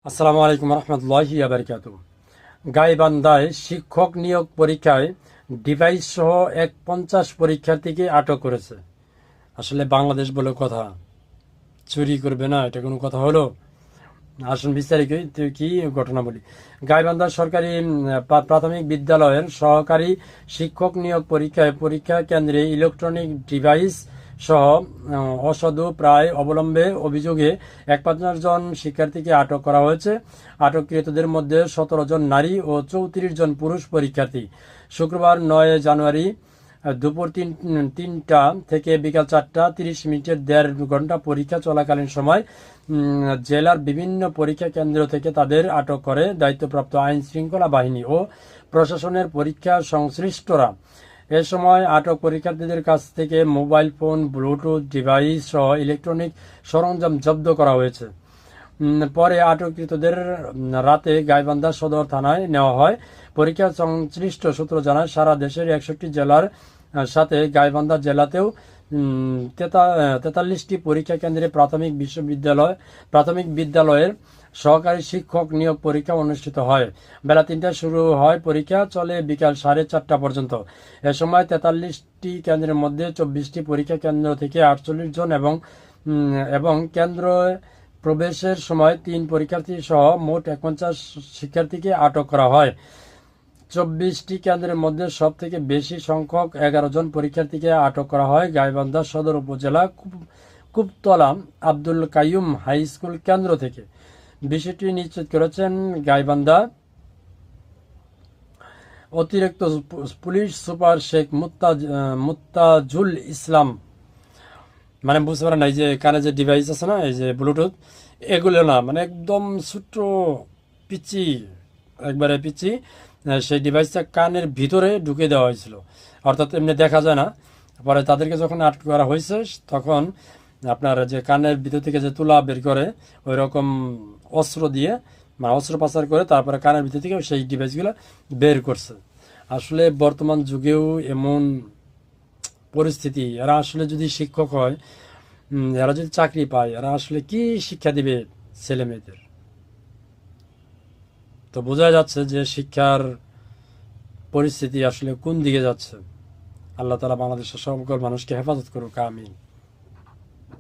আসসালামু আলাইকুম রহমতুল্লাহি বারকাতুহু। গাইবান্ধায় শিক্ষক নিয়োগ পরীক্ষায় ডিভাইস সহ 50 পরীক্ষার্থীকে আটক করেছে। আসলে বাংলাদেশ বলে কথা, চুরি করবে না, এটা কোনো কথা হলো? আসুন বিস্তারিত কি ঘটনা বলি। গাইবান্ধা সরকারি প্রাথমিক বিদ্যালয়ের সহকারী শিক্ষক নিয়োগ পরীক্ষায় পরীক্ষা কেন্দ্রে ইলেকট্রনিক ডিভাইস সহ অসাধু প্রায় অবলম্বে অভিযোগে 51 জন শিক্ষার্থীকে আটক করা হয়েছে। আটককৃতদের মধ্যে 17 জন নারী ও 34 জন পুরুষ পরীক্ষার্থী। শুক্রবার 9 জানুয়ারি দুপুর তিনটা থেকে বিকাল 4:30 দেড় ঘন্টা পরীক্ষা চলাকালীন সময় জেলার বিভিন্ন পরীক্ষা কেন্দ্র থেকে তাদের আটক করে দায়িত্বপ্রাপ্ত আইন শৃঙ্খলা বাহিনী ও প্রশাসনের পরীক্ষা সংশ্লিষ্টরা। এ সময় আটক পরীক্ষার্থীদের কাছ থেকে মোবাইল ফোন, ব্লুটুথ ডিভাইস সহ ইলেকট্রনিক সরঞ্জাম জব্দ করা হয়েছে। পরে আটককৃতদের রাতে গাইবান্ধা সদর থানায় নেওয়া হয়। পরীক্ষা সংশ্লিষ্ট সূত্র জানায়, সারা দেশের 61 জেলার সাথে গাইবান্ধা জেলাতেও 43টি পরীক্ষা কেন্দ্রে প্রাথমিক বিদ্যালয়ের সহকারী শিক্ষক নিয়োগ পরীক্ষা অনুষ্ঠিত হয়। বেলা 3টায় শুরু হয় পরীক্ষা, চলে বিকাল 4:30 পর্যন্ত। এ সময় 43টি কেন্দ্রের মধ্যে 24টি পরীক্ষা কেন্দ্র থেকে 48 জন এবং কেন্দ্র প্রবেশের সময় 3 পরীক্ষার্থী সহ মোট 51 শিক্ষার্থীকে আটক করা হয়। 24টি কেন্দ্রের মধ্যে সব থেকে বেশি সংখ্যক 11 জন পরীক্ষার্থীকে আটক করা হয় গাইবান্ধা সদর উপজেলা কুবতলা আব্দুল কাইয়ুম হাই স্কুল কেন্দ্র থেকে। বিষয়টি নিশ্চিত করেছেন গাইবান্ধা অতিরিক্ত পুলিশ সুপার শেখ মুত্তাজুল ইসলাম। মানে বুঝতে পারেন, এই যে কানে যে ডিভাইস আছে না, এই যে ব্লুটুথ, এগুলো না, মানে একদম ছোট্ট পিচি, একবারে পিচি, সেই ডিভাইসটা কানের ভিতরে ঢুকে দেওয়া হয়েছিল, অর্থাৎ এমনি দেখা যায় না। পরে তাদেরকে যখন আটক করা হয়েছে তখন আপনার যে কানের ভিতর থেকে যে তুলা বের করে ওই রকম অস্ত্র দিয়ে, মানে অস্ত্র পাচার করে তারপরে কানের ভিতর থেকে সেই ডিভাইসগুলো বের করছে। আসলে বর্তমান যুগেও এমন পরিস্থিতি, এরা আসলে যদি শিক্ষক হয়, এরা যদি চাকরি পায়, এরা আসলে কি শিক্ষা দিবে ছেলে মেয়েদের? তো বোঝা যাচ্ছে যে শিক্ষার পরিস্থিতি আসলে কোন দিকে যাচ্ছে। আল্লাহ তাআলা বাংলাদেশের সকল মানুষকে হেফাজত করুক, আমিন।